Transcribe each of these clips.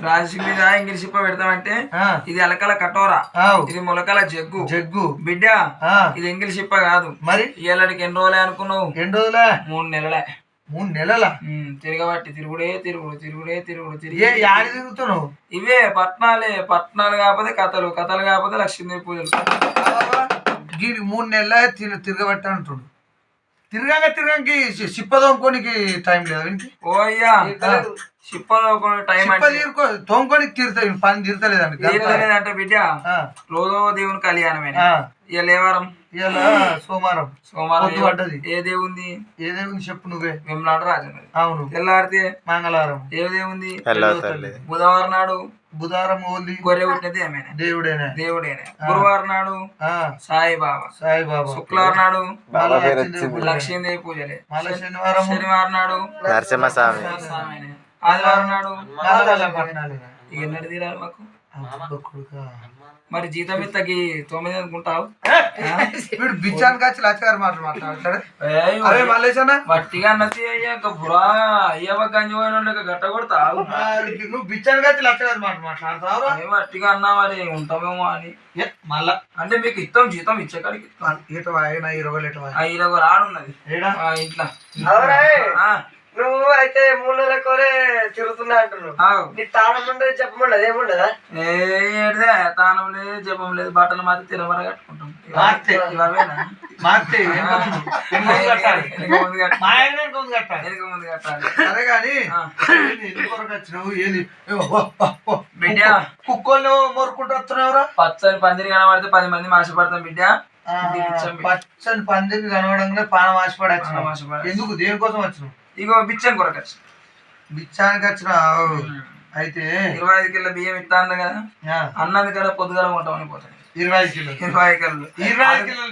రాశి మీద ఇంగిలి చిప్ప పెడతామంటే ఇది అలకల కటోరా, ఇది మొలకల జగ్గు బిడ్డ. ఇది ఎంగిలి చిప్ప కాదు. మరి ఇలాంటికి ఎన్ని రోజులే అనుకున్నావు? ఎన్ని రోజులే? 3 నెలలే. 3 నెలల తిరగబట్టి తిరుగుడే తిరుగుడు తిరిగి తిరుగుతున్నావు. ఇవే పట్నాలు కాకపోతే కథలు కాకపోతే లక్ష్మీదేవి పూజలు. 3 నెలల తిరగబట్టి అంటుడు. తిరగంగా చిప్పదోముకోనికి టైం లేదు వీనికి. ఓ అయ్యా చిప్పదోముకోని టైం తోముకోనికి తీరుతాయి, పని తీరుతలేదంటే బిడ్డ. రోజో దేవుని కళ్యాణమే. ఇవాళ ఏ వారం? ఇవాళ సోమవారం. పడ్డది. ఏ దేవుంది చెప్పు నువ్వే. వెంలాడ రాజన్నది. అవును. తెల్లారితే మంగళవారం. ఏ దేవుంది? బుధవారం నాడు బుధవారం గొర్రె పుట్టినది ఏమైనా దేవుడేనా. గురువారం నాడు సాయిబాబా. శుక్రవారం నాడు లక్ష్మీదేవి పూజలే. శనివారం నాడు నరసింహస్వామి. ఆదివారం నాడు ఎన్నడు తీరాలి మాకు? మరి జీతం ఇత్తకి 9 అనుకుంటావు? వీడు బిచ్చానికి వచ్చి లచ్చగారు మాట్లాడతాడు. వట్టిగా అన్నది అయ్యాక బురా అయ్యవ గంజి పోయిన గట్ట కొడతావు. నువ్వు బిచ్చానికి వచ్చి లచ్చగారు మాట్లాడతావు. వట్టిగా అన్నా మరి ఉంటామేమో అని. మళ్ళా అంటే మీకు ఇస్తాం జీతం ఇచ్చే కాడికి 20 ఆడున్నది ఇట్లా. నువ్వు అయితే 3 నెలల కోరే తిరుగుతున్నా అంటున్నావు. నీ తాళం ఉండదు చెప్పమండదు ఏముండదా? ఏదే తానం లేదు జపం లేదు, బట్టలు మాత్రం తిరవర కట్టుకుంటాం. సరే గాని బిడ్డ కుక్కలు మొరుకుంటూ వస్తున్నావురా. పచ్చని పందిరి కనబడితే 10 మంది మాసపడతాం బిడ్డ. పచ్చని పందిరి కనబడంగా పానం ఆశపడి వచ్చిన. ఎందుకు దేనికోసం వచ్చినావు? ఇగో బిచ్చం కొరకు వచ్చి బిచ్చానికి వచ్చిన. అయితే 25 కిలో బియ్యం ఇస్తా అన్న కదా, అన్నది కదా పొద్దుగల కొంటామని పోతాయి. 20 కిలోలు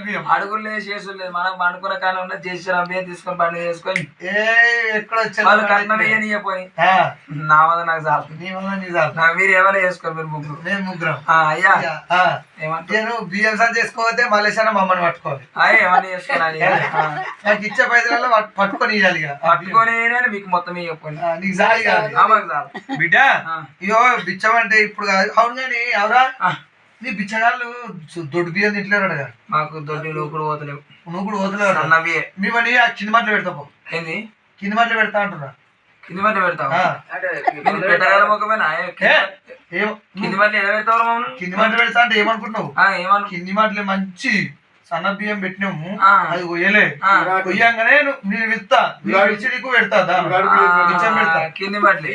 బియ్యం అడుగులు లేదు చేసులు లేదు. మనం పండుకున్న కానీ ఉన్న చేసిన బియ్యం తీసుకొని బండి చేసుకొని ఎక్కడ వాళ్ళు కట్నం ఇయ్యపోయి నా వల్ల నాకు చాలు. మీరు ఏమైనా చేసుకోండి. మీరు ముగ్గురం అయ్యా నేను బియ్యం సార్ చేసుకోతే మలేషియా మమ్మల్ని పట్టుకోవాలి. ఏమన్నా చేసుకోవాలి. నాకు ఇచ్చే పైసలలో పట్టుకొని ఇవ్వాలి. పట్టుకొని మీకు మొత్తం ఇవ్వకపోయి నీకు చాలు కాదు బిడ్డ. ఇగో బిచ్చం అంటే ఇప్పుడు కాదు. అవును కానీ ఎవరా నీ బిచ్చగాళ్ళు దొడ్డు బియ్యం తింటలేరు కదా? మాకు దొడ్డు లోపల పోతలేవు. నువ్వు కూడా పోతలేవు అన్నవి. మేమని ఆ కింది మాటలు పెడతావు. ఏంది కింది మాటలు పెడతా అంటున్నా? కింది మాటలు పెడతావు పెట్టగల ముఖమేనా? కింది మాటలు ఎలా పెడతావు మమ్మల్ని? కింది మాటలు పెడతా అంటే ఏమనుకుంటున్నావు? కింది మాటలే మంచి సన్న బియ్యం పెట్టినాము, అది కొయ్యలే. కొయ్యంగానే నేను విత్తా నీకు పెడతా. బిచ్చం పెడతా. కింది మాటలు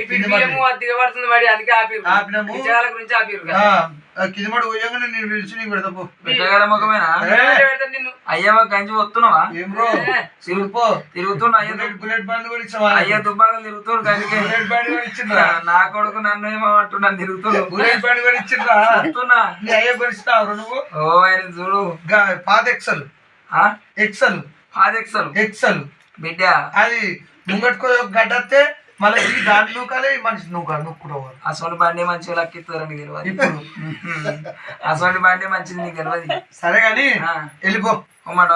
కింది మాట కొయ్యంగానే నేను పిలిచి నీకు పెడతా. పెట్టగల ముఖమేనా? అయ్యవ గంజి వస్తున్నావా? ఏం బ్రో తిరుగుతున్నా. బుల్లెట్ బండి కూడా ఇచ్చావా? అయ్యా దుబ్బాగా తిరుగుతుడు గంజికి. బుల్లెట్ బండి కూడా ఇచ్చిండ్రా. నా కొడుకు నన్ను ఏమంటున్నాను తిరుగుతుడు. బుల్లెట్ బండి కూడా ఇచ్చిండ్రా. నీ అయ్య కొనిస్తావు నువ్వు? ఓ ఆయన చూడు పాత ఎక్సల్ బిడ్డ. అది ముంగట్టుకో గడ్డతే మళ్ళీ దాని నూకాలే మనిషి నూక్కుడవాలి. అసలు బండి మంచిగా లక్కిస్తారని తెలియదు ఇప్పుడు. అసలు బండి మంచిది నీకు తెలియదు. సరే గాని వెళ్ళిపో అన్నమాట.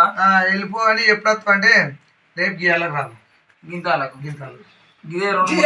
వెళ్ళిపో అని ఎప్పుడు అంటే రేపు గీయాలకు రాదు. గింతాలకు గింతాలు గిదే 2